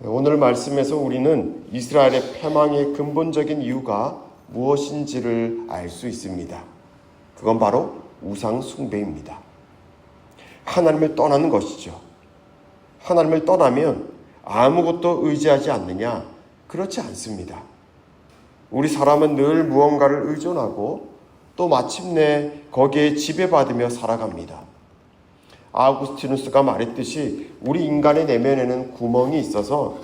오늘 말씀에서 우리는 이스라엘의 패망의 근본적인 이유가 무엇인지를 알 수 있습니다. 그건 바로 우상 숭배입니다. 하나님을 떠나는 것이죠. 하나님을 떠나면 아무것도 의지하지 않느냐? 그렇지 않습니다. 우리 사람은 늘 무언가를 의존하고 또 마침내 거기에 지배받으며 살아갑니다. 아우구스티누스가 말했듯이 우리 인간의 내면에는 구멍이 있어서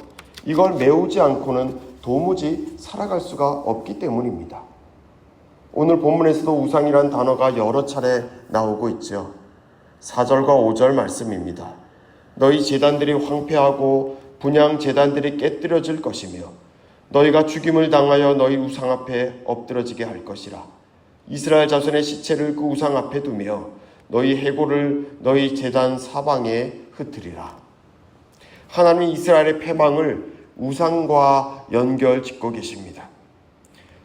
이걸 메우지 않고는 도무지 살아갈 수가 없기 때문입니다. 오늘 본문에서도 우상이란 단어가 여러 차례 나오고 있죠. 4절과 5절 말씀입니다. 너희 제단들이 황폐하고 분향 제단들이 깨뜨려질 것이며 너희가 죽임을 당하여 너희 우상 앞에 엎드러지게 할 것이라. 이스라엘 자손의 시체를 그 우상 앞에 두며 너희 해골을 너희 제단 사방에 흩으리라. 하나님은 이스라엘의 패망을 우상과 연결짓고 계십니다.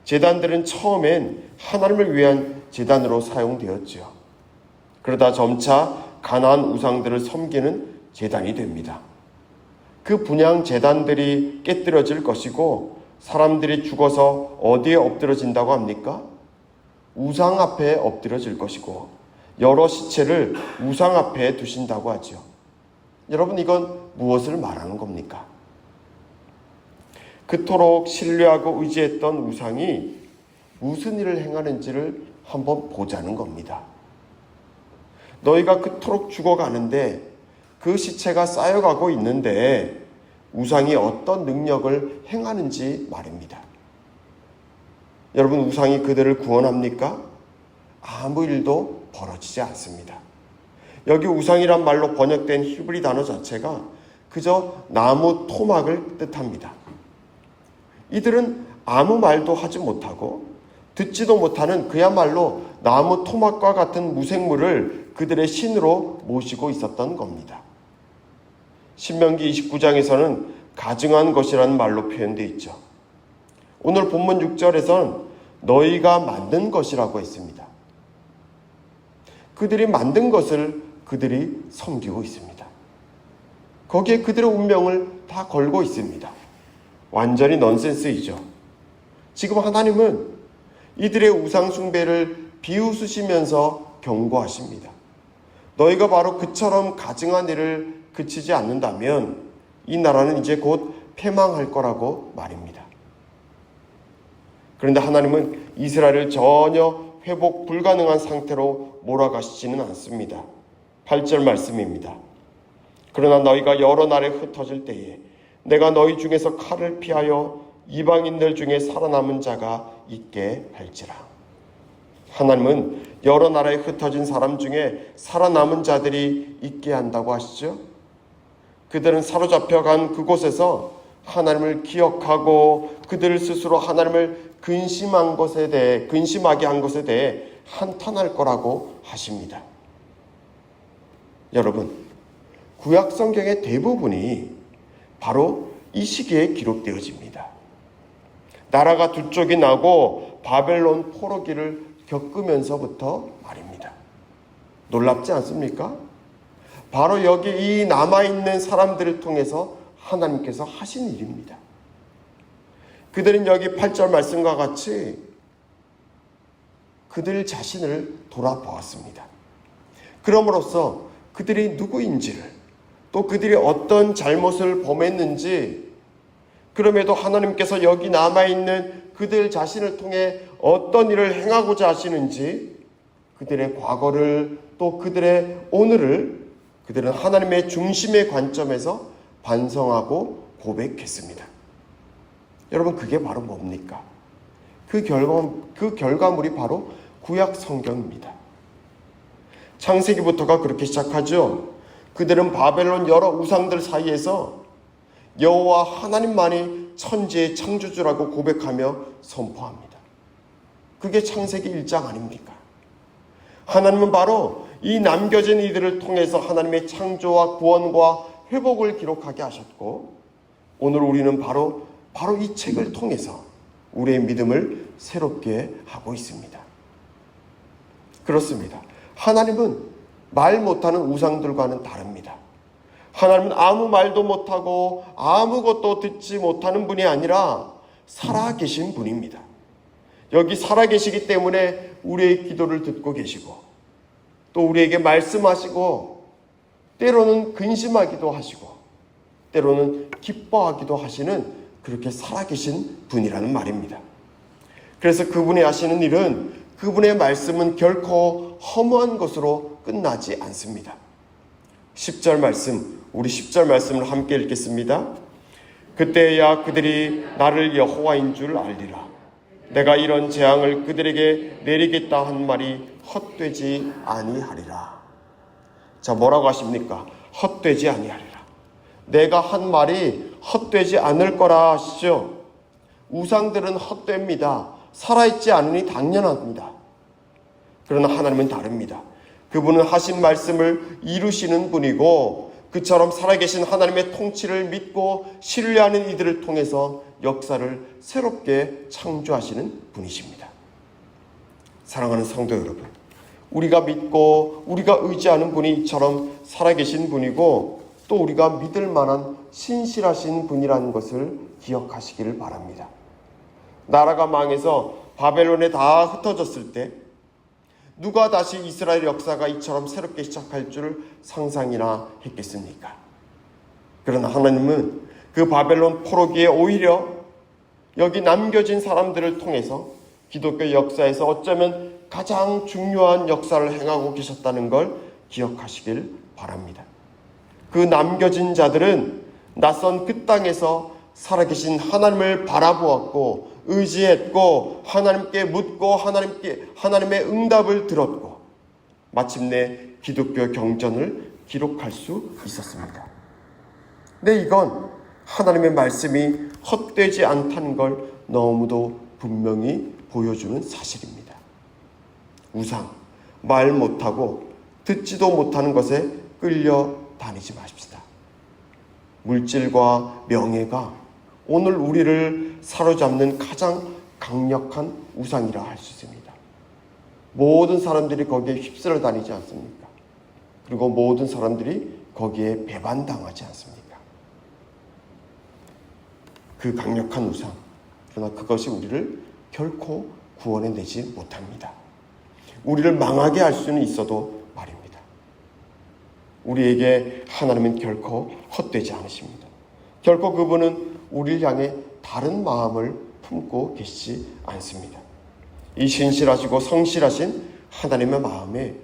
제단들은 처음엔 하나님을 위한 제단으로 사용되었죠. 그러다 점차 가나안 우상들을 섬기는 제단이 됩니다. 그 분향 제단들이 깨뜨려질 것이고 사람들이 죽어서 어디에 엎드러진다고 합니까? 우상 앞에 엎드러질 것이고 여러 시체를 우상 앞에 두신다고 하죠. 여러분, 이건 무엇을 말하는 겁니까? 그토록 신뢰하고 의지했던 우상이 무슨 일을 행하는지를 한번 보자는 겁니다. 너희가 그토록 죽어가는데 그 시체가 쌓여가고 있는데 우상이 어떤 능력을 행하는지 말입니다. 여러분, 우상이 그들을 구원합니까? 아무 일도 벌어지지 않습니다. 여기 우상이란 말로 번역된 히브리 단어 자체가 그저 나무 토막을 뜻합니다. 이들은 아무 말도 하지 못하고 듣지도 못하는 그야말로 나무 토막과 같은 무생물을 그들의 신으로 모시고 있었던 겁니다. 신명기 29장에서는 가증한 것이라는 말로 표현되어 있죠. 오늘 본문 6절에서는 너희가 만든 것이라고 했습니다. 그들이 만든 것을 그들이 섬기고 있습니다. 거기에 그들의 운명을 다 걸고 있습니다. 완전히 넌센스이죠. 지금 하나님은 이들의 우상 숭배를 비웃으시면서 경고하십니다. 너희가 바로 그처럼 가증한 일을 그치지 않는다면 이 나라는 이제 곧 패망할 거라고 말입니다. 그런데 하나님은 이스라엘을 전혀 회복 불가능한 상태로 몰아가시지는 않습니다. 8절 말씀입니다. 그러나 너희가 여러 날에 흩어질 때에 내가 너희 중에서 칼을 피하여 이방인들 중에 살아남은 자가 있게 할지라. 하나님은 여러 나라에 흩어진 사람 중에 살아남은 자들이 있게 한다고 하시죠. 그들은 사로잡혀간 그곳에서 하나님을 기억하고 그들 스스로 하나님을 근심하게 한 것에 대해 한탄할 거라고 하십니다. 여러분, 구약 성경의 대부분이 바로 이 시기에 기록되어집니다. 나라가 두 쪽이 나고 바벨론 포로기를 겪으면서부터 말입니다. 놀랍지 않습니까? 바로 여기 이 남아있는 사람들을 통해서 하나님께서 하신 일입니다. 그들은 여기 8절 말씀과 같이 그들 자신을 돌아보았습니다. 그럼으로써 그들이 누구인지를 또 그들이 어떤 잘못을 범했는지 그럼에도 하나님께서 여기 남아있는 그들 자신을 통해 어떤 일을 행하고자 하시는지 그들의 과거를 또 그들의 오늘을 그들은 하나님의 중심의 관점에서 반성하고 고백했습니다. 여러분, 그게 바로 뭡니까? 그 결과물이 바로 구약 성경입니다. 창세기부터가 그렇게 시작하죠. 그들은 바벨론 여러 우상들 사이에서 여호와 하나님만이 천지의 창조주라고 고백하며 선포합니다. 그게 창세기 1장 아닙니까? 하나님은 바로 이 남겨진 이들을 통해서 하나님의 창조와 구원과 회복을 기록하게 하셨고 오늘 우리는 바로 이 책을 통해서 우리의 믿음을 새롭게 하고 있습니다. 그렇습니다. 하나님은 말 못하는 우상들과는 다릅니다. 하나님은 아무 말도 못하고 아무것도 듣지 못하는 분이 아니라 살아계신 분입니다. 여기 살아계시기 때문에 우리의 기도를 듣고 계시고 또 우리에게 말씀하시고 때로는 근심하기도 하시고 때로는 기뻐하기도 하시는 그렇게 살아계신 분이라는 말입니다. 그래서 그분이 하시는 일은 그분의 말씀은 결코 허무한 것으로 끝나지 않습니다. 10절 말씀, 우리 10절 말씀을 함께 읽겠습니다. 그때야 그들이 나를 여호와인 줄 알리라. 내가 이런 재앙을 그들에게 내리겠다 한 말이 헛되지 아니하리라. 자, 뭐라고 하십니까? 헛되지 아니하리라. 내가 한 말이 헛되지 않을 거라 하시죠. 우상들은 헛됩니다. 살아있지 않으니 당연합니다. 그러나 하나님은 다릅니다. 그분은 하신 말씀을 이루시는 분이고 그처럼 살아계신 하나님의 통치를 믿고 신뢰하는 이들을 통해서 역사를 새롭게 창조하시는 분이십니다. 사랑하는 성도 여러분, 우리가 믿고 우리가 의지하는 분이 이처럼 살아계신 분이고 또 우리가 믿을 만한 신실하신 분이라는 것을 기억하시기를 바랍니다. 나라가 망해서 바벨론에 다 흩어졌을 때 누가 다시 이스라엘 역사가 이처럼 새롭게 시작할 줄 상상이나 했겠습니까? 그러나 하나님은 그 바벨론 포로기에 오히려 여기 남겨진 사람들을 통해서 기독교 역사에서 어쩌면 가장 중요한 역사를 행하고 계셨다는 걸 기억하시길 바랍니다. 그 남겨진 자들은 낯선 그 땅에서 살아계신 하나님을 바라보았고 의지했고 하나님께 묻고 하나님의 응답을 들었고 마침내 기독교 경전을 기록할 수 있었습니다. 근데 이건 하나님의 말씀이 헛되지 않다는 걸 너무도 분명히 보여주는 사실입니다. 우상, 말 못하고 듣지도 못하는 것에 끌려다니지 마십시다. 물질과 명예가 오늘 우리를 사로잡는 가장 강력한 우상이라 할 수 있습니다. 모든 사람들이 거기에 휩쓸려 다니지 않습니까? 그리고 모든 사람들이 거기에 배반당하지 않습니까? 그 강력한 우상, 그러나 그것이 우리를 결코 구원해내지 못합니다. 우리를 망하게 할 수는 있어도 말입니다. 우리에게 하나님은 결코 헛되지 않으십니다. 결코 그분은 우리를 향해 다른 마음을 품고 계시지 않습니다. 이 신실하시고 성실하신 하나님의 마음에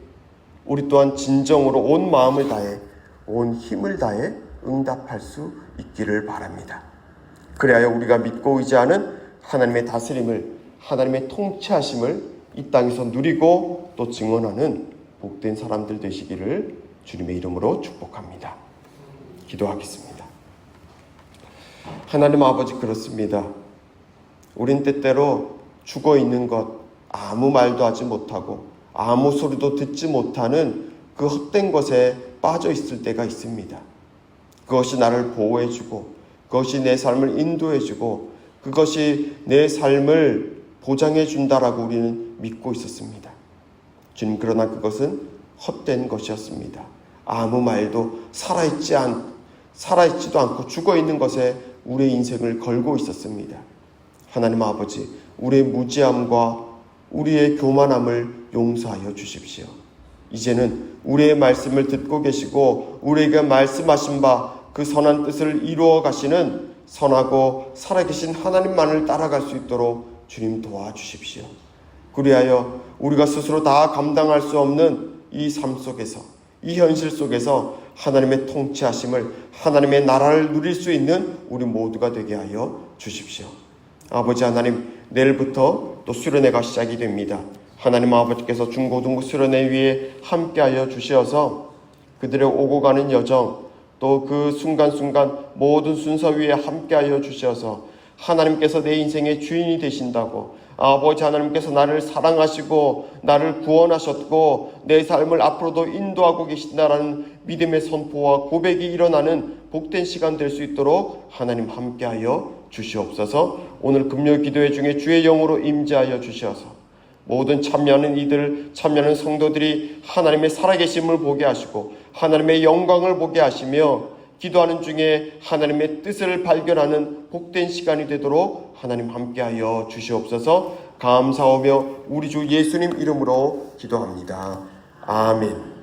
우리 또한 진정으로 온 마음을 다해 온 힘을 다해 응답할 수 있기를 바랍니다. 그래야 우리가 믿고 의지하는 하나님의 다스림을, 하나님의 통치하심을 이 땅에서 누리고 또 증언하는 복된 사람들 되시기를 주님의 이름으로 축복합니다. 기도하겠습니다. 하나님 아버지, 그렇습니다. 우린 때때로 죽어 있는 것, 아무 말도 하지 못하고 아무 소리도 듣지 못하는 그 헛된 것에 빠져 있을 때가 있습니다. 그것이 나를 보호해주고 그것이 내 삶을 인도해주고 그것이 내 삶을 보장해준다라고 우리는 믿고 있었습니다. 주님, 그러나 그것은 헛된 것이었습니다. 아무 말도 살아있지도 않고 죽어있는 것에 우리의 인생을 걸고 있었습니다. 하나님 아버지, 우리의 무지함과 우리의 교만함을 용서하여 주십시오. 이제는 우리의 말씀을 듣고 계시고 우리에게 말씀하신 바 그 선한 뜻을 이루어 가시는 선하고 살아계신 하나님만을 따라갈 수 있도록 주님 도와주십시오. 그리하여 우리가 스스로 다 감당할 수 없는 이 삶 속에서, 이 현실 속에서 하나님의 통치하심을, 하나님의 나라를 누릴 수 있는 우리 모두가 되게 하여 주십시오. 아버지 하나님, 내일부터 또 수련회가 시작이 됩니다. 하나님 아버지께서 중고등부 수련회 위에 함께하여 주시어서 그들의 오고 가는 여정, 또 그 순간순간 모든 순서 위에 함께하여 주셔서 하나님께서 내 인생의 주인이 되신다고, 아버지 하나님께서 나를 사랑하시고 나를 구원하셨고 내 삶을 앞으로도 인도하고 계신다라는 믿음의 선포와 고백이 일어나는 복된 시간 될 수 있도록 하나님 함께하여 주시옵소서. 오늘 금요 기도회 중에 주의 영으로 임재하여 주시어서 모든 참여하는 성도들이 하나님의 살아계심을 보게 하시고 하나님의 영광을 보게 하시며 기도하는 중에 하나님의 뜻을 발견하는 복된 시간이 되도록 하나님 함께하여 주시옵소서. 감사하며 우리 주 예수님 이름으로 기도합니다. 아멘.